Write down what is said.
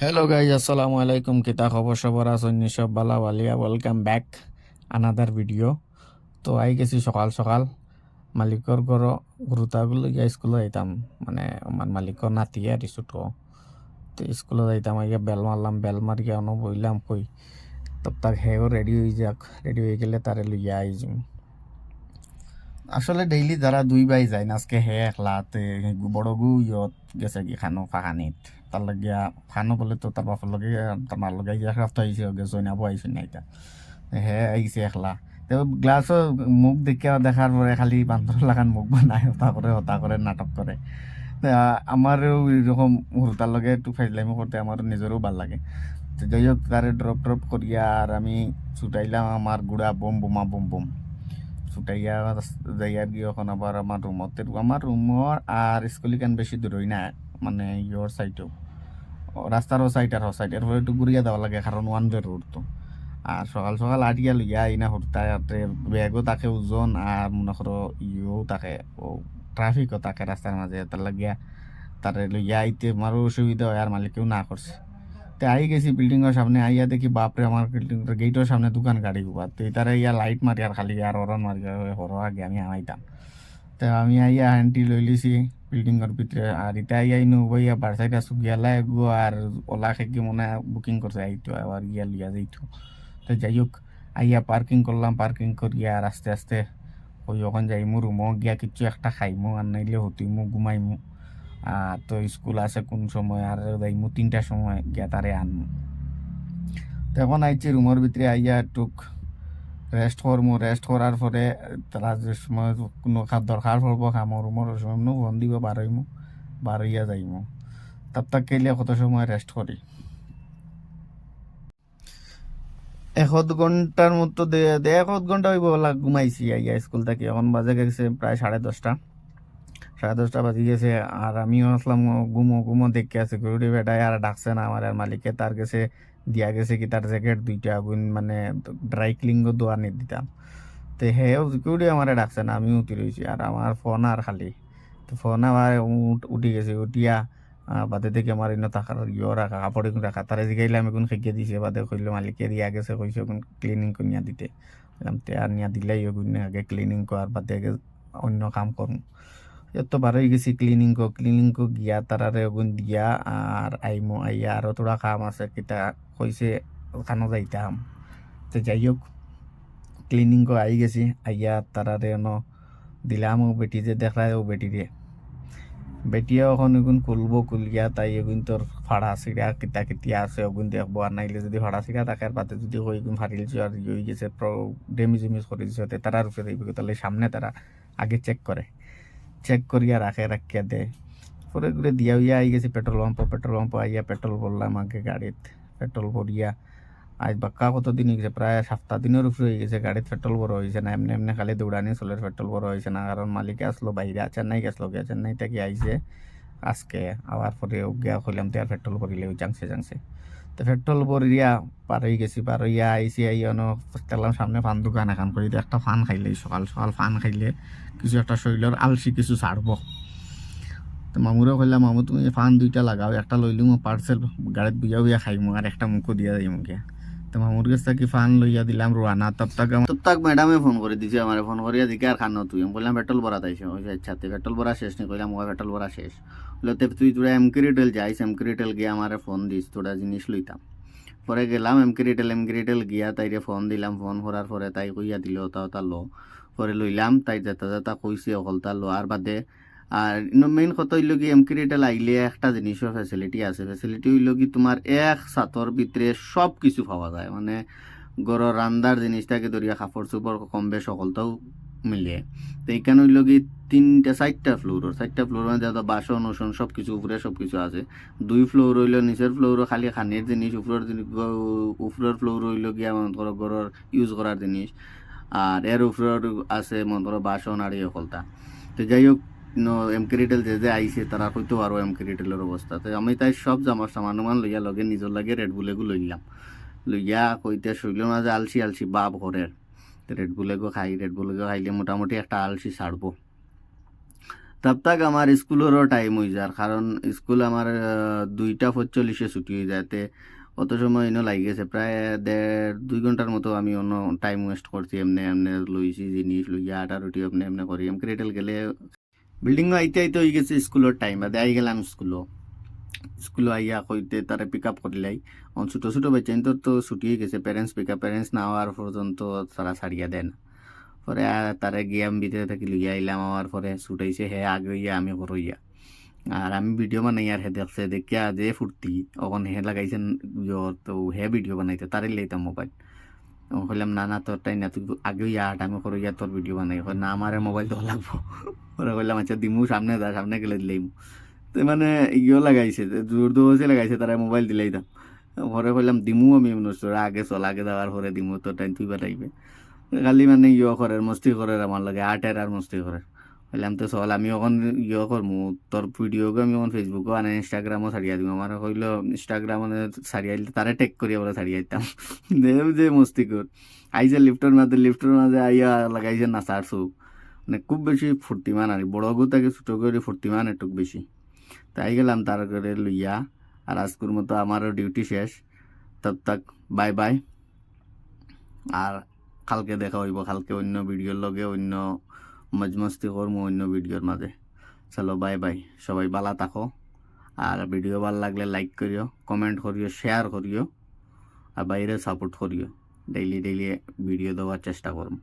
Hello guys, আসসালামু আলাইকুম। কিতা খবর সবার আছেন? সব বালা বালিয়া। Welcome back another video. তো আই গেছি সকাল সকাল মালিকর ঘর গুরুতাগুলো গিয়া স্কুলে যাইতাম। মানে আমার মালিকর নাতি আর ছোটো। তো স্কুলে যাইতাম, আইয়া বেল মারলাম, বেল মারিয়া অন বইলাম কই তব তাক হেও রেডি হয়ে যাক। রেডি হয়ে গেলে তারে লইয়া আই যাম। আসলে ডেইলি যারা দুই ভাই যায় না, আজকে হে একলাতে বড় গু ইয়ত গেছে কি খানো ফাঁকানিত তার লাগিয়া খানো বলে তো তার বাপের লগে তার মার লগে এক সপ্তাহ আইসে গেছে না বউ আইসে না এটা হে আইসে একলা। তো গ্লাসও মুখ দেখে দেখার পরে খালি বান্দর লাগান মুখ বানায়, হতা করে নাটক করে। আমারও এরকম হুরতার লগে একটু ফাইজলামি করতে আমার নিজেরও ভাল লাগে। তো যাই হোক, তারে ড্রপ ড্রপ করিয়া আর আমি ছুটাইলাম আমার গুড়া বোম বোমা বোম বোম ছুটাইয়া যাইয়ার গিয়ে এখন আবার আমার রুমর আর স্কুলিকান বেশি দূরই না, মানে ইয়োর সাইডেও রাস্তারও সাইড আর সাইড এরপরে একটু ঘুরিয়া দেওয়া লাগে, কারণ ওয়ান ওয়ে রোড তো। আর সকাল সকাল আটিয়া লইয়া আইনা হুরতাতে ব্যাগও তাকে ওজন আর মনে করো ইয়েও তাকে ও ট্রাফিকও তাকে রাস্তার মাঝে, তার লাগিয়া তারে লইয়া আইতে আমারও অসুবিধা হয় আর মালিকেও না করছে। তো আই গেছি বিল্ডিংয়ের সামনে, আইয়া দেখি বাপরে আমার বিল্ডিং গেটের সামনে দোকান গাড়ি গুবা, তো তারা ইয়া লাইট মারি আর খালি আর হরন মারি হর আগে আমি আমাইতাম। তো আমি আইয়া হ্যান্ডটি লই লিছি বিল্ডিংয়ের ভিতরে, আর ইটা আইয়া ইনু বইয়া বারসাইড আসু গিয়ালা এগো আর ওলা খেকি মনে বুকিং করছে আইতো আবার গিয়া লিয়া যাইতো। তো যাই হোক, আইয়া পার্কিং করলাম, পার্কিং করিয়া আর আস্তে আস্তে ওই ওখান যাইমু রুমও গিয়া কিচ্ছু একটা খাইমু আর নাইলে হতিমু ঘুমাইমু। তো স্কুল আছে কোন সময় আর যাইমু 3টার সময় গিয়া তারে আনমু। তখন আইছি রুমের ভিতরে আইয়া টুক রেস্ট করমু, রেস্ট করার পরে তারা যে সময় কোনো দরকার পড়বো খামো রুমের সময় ফোন দিব, বারইমু বারইয়া যাইমু। তার তাক গেলে কত সময় রেস্ট করি, 1 ঘন্টার মতো 1 ঘন্টা হইব ঘুমাইছি আইয়া স্কুল থেকে। এখন বাজে গেছে প্রায় 10:30, 10:30 বাজি গেছে। আর আমিও আসলাম ঘুমো ঘুমো দেখে আছে সিকিউরিটি বেটায় আর ডাকছে না আমার, আর মালিকে তার কাছে দিয়া গেছে কি তার জ্যাকেট দুইটা আগুন মানে ড্রাই ক্লিনও দোয়া নিয়ে দিতাম। তো হেও সিকিউরিটি আমার ডাকছে না, আমিও উঠি রয়েছি আর আমার ফোন আর খালি। তো ফোন আমার উঠি গেছে, উঠিয়া বাদে থেকে আমার ইনো থাকার ইয়ে রাখা কাপড় রাখা তারা জিগাইলাম এখন খেকিয়ে দিছে, বাদে কইলো মালিকে দিয়া গেছে কইছে এখন ক্লিনিং করে নিয়া দিতে। বললাম তে আর নিয়া দিলাই ওগুন আগে ক্লিনিং কর বাদে আগে অন্য কাম করুন। এত বার হয়ে গেছি ক্লিনিং কো গিয়া তারারে ওগুন দিয়া আর আইমো আইয়া আরো তোরা কাম আছে কিতা কইছে ওখানো যাইতাম। তো যাই হোক, ক্লিনিং কো আই গেছি, আইয়া তারারে দিলাম ও বেটি যে দেখায় ও বেটি রে বেটিয়া এখন এগুন খুলবো, খুলিয়া তাই এগুন তোর ফাড়া ছিড়া কিতা কিতিয়া আছে ওগুন দেখবো, আর নাইলে যদি ফাড়া ছিড়া থাকে আর পাতে যদি কই এগুন ফাড়িলছো আর ইয়ে হয়ে গেছে ডেমিজ উমিজ করে দিছে, তারা রুখে যাইবে, তাহলে সামনে তারা আগে চেক করে, চেক করিয়া রাখে রাখিয়া দেয়। পরে ঘুরে দিয়া উইয়া আই গেছি পেট্রোল পাম্প আইয়া পেট্রোল ভরলাম আগে গাড়িত। পেট্রোল ভরিয়া আজ বাক্কা কতদিন হয়ে গেছে, প্রায় 7 দিনের উপরে হয়ে গেছে গাড়িতে পেট্রোল বড় হয়েছে না, এমনি এমনি খালি দৌড়ানি চলে পেট্রোল বড় হয়েছে না, কারণ মালিকে আসলো বাইরে চেন্নাই গেছিলো, গিয়া চেন্নাই থেকে আইসে আজকে আবার পরে গিয়া কইলাম তো আর পেট্রোল ভরিলে ওই জাংসে জাংসে। তো পেট্রোল ভরিয়া পার হয়ে গেছি, পার হইয়া আইসি আইয়ানো দেখলাম সামনে পান দোকান এখন করি, তো একটা পান খাইলে সকাল সকাল পান খাইলে কিছু একটা শরীরের আলসি কিছু ছাড়বো। তো মামুরেও কইলাম মামু তুমি পান 2টা লাগাও, একটা লইলুম পার্সেল গাড়িত বুঝা বুঝা খাইমু আর একটা মুখো দিয়া যাইমু গিয়া। তো মামুর কাছ থেকে ফান লইয়া দিলাম রোয়ানা, তব তাক ম্যাডামে ফোন করে দিছে আমার, ফোন করিয়া দিকে আর খানো তুই, আমি বললাম পেট্রোল ভরা তাইছে, ওই আচ্ছা পেট্রোল ভরা শেষ নেই, কইলাম ওই পেট্রোল ভরা শেষ বলে তুই তোরা এমকে রিটেল যাইস, এমকে রিটেল গিয়ে আমার ফোন দিস তোরা জিনিস লইতাম। পরে গেলাম এমকে রিটেল গিয়া তাইরে ফোন দিলাম, ফোন করার পরে তাই কইয়া দিল ওটা লো, পরে লইলাম তাই যেটা যেটা কইছে অকলতা লো আর বাদে। আর মেইন কথা হইল কি এমকে রিটেল আইলে একটা জিনিসের ফ্যাসিলিটি আছে, ফ্যাসিলিটি হইল কি তোমার এক ছাতর ভিতরে সব কিছু পাওয়া যায়, মানে গড়ের রান্দার জিনিসটাকে ধরিয়া কাপড় চোপড় কম বেশ সকলটাও মিলে। তো এইখানে হইল কি 4টা ফ্লোর মধ্যে বাসন ওসন সব কিছু উপরে সব কিছু আছে। 2 ফ্লোর হইল, নিচের ফ্লোরও খালি খানির জিনিস, উপরের ফ্লোর হইল গিয়া মনে করো ঘরের ইউজ করার জিনিস, আর এর উপরের আছে মনে করো বাসন আর এই সকলটা। তো যাই হোক, এমকে রিটেল যে যে আইছে তারা হইতে পারো এমকে রিটেলের অবস্থা। তো আমি তাই সব জামার সামান লইয়া লগে নিজের লাগে রেড বুলেগু লইলাম, লইয়া কইতে শৈল না যে আলসি আলসি বাপ ঘরের, রেড বুলেগো খাই, রেড বুলেগো খাইলে মোটামুটি একটা আলসি ছাড়বো। তব তাক আমার স্কুলেরও টাইম হয়ে যায়, কারণ স্কুল আমার 2:45 ছুটি হয়ে যায়। অত সময় এনে লাগি গেছে প্রায় 2.5 ঘন্টার মতো আমি অন্য টাইম ওয়েস্ট করছি, এমনি এমনি লইছি জিনিস লইয়া আটা রুটি এমনি এমনি করি। আমি ক্রেটেল গেলে বিল্ডিং আইতে আইতে হয়ে গেছে স্কুলের টাইম, বাদে আই গেলাম স্কুলে আইয়া কইতে তারে পিক আপ করিলাই। ছোটো ছোটো বাচ্চা তো ছুটি হয়ে গেছে, প্যারেন্টস না হওয়ার পর্যন্ত তারা ছাড়িয়া দেন। পরে তারে গিয়ে আমি ভিতরে থাকি লইয়া আইলাম, আমার পরে ছুটাইছে হে আগে হইয়া আমি করইয়া। আর আমি ভিডিও বানাই আর হে দেখছে দেখিয়া যে ফুর্তি, তখন হে লাগাইছেন তো হে ভিডিও বানাইতে তারে লাইতাম মোবাইল। কইলাম না না তোর তাই না, তুই আগে হইয়া আট আমি করইয়া তোর ভিডিও বানাই। না আমার মোবাইল তো লাগবো। পরে কইলাম আচ্ছা দিমু, সামনে যা, সামনে গেলে দিলাইমু। তো মানে ইয়েও লাগাইছে, জোর দোষে লাগাইছে তারা মোবাইল দিলেই দাম। পরে কইলাম দিমু আমি তোরা আগে চল, আগে দেওয়ার পরে দিমু, তোর টাইম তুই বাটাইবে। খালি মানে করে মস্তি করে আমার লাগে, আটের আর মস্তি করে। কইলাম তো চল আমি এখন করমু, তোর ভিডিওকে আমি এখন ফেসবুকও আনে ইনস্টাগ্রামও ছাড়িয়া দিব। আমার কইলো ইনস্টাগ্রাম ছাড়িয়া দিলে তারে টেক করিয়া বলে ছাড়িয়া দিতাম। দেব যে মস্তি কর আইসে লিফটের মাঝে আইয়া লাগাইছে নাচার চৌ। মানে খুব বেশি ফুর্তিমান আর বড় গু তাকে ছোট করে ফুর্তিমান একটু বেশি। তাই গেলাম তার করে লইয়া। আর আজকের মতো আমারও ডিউটি শেষ। তব তাক বাই বাই। আর কালকে দেখা হইব, কালকে অন্য ভিডিওর লগে অন্য মজমস্তি করবো অন্য ভিডিওর মাঝে। চলো বাই বাই, সবাই ভালো থাকো। আর ভিডিও ভালো লাগলে লাইক করিও, কমেন্ট করিও, শেয়ার করিও, আর বাইরে সাপোর্ট করিও। ডেইলি ডেইলি ভিডিও দেওয়ার চেষ্টা করব।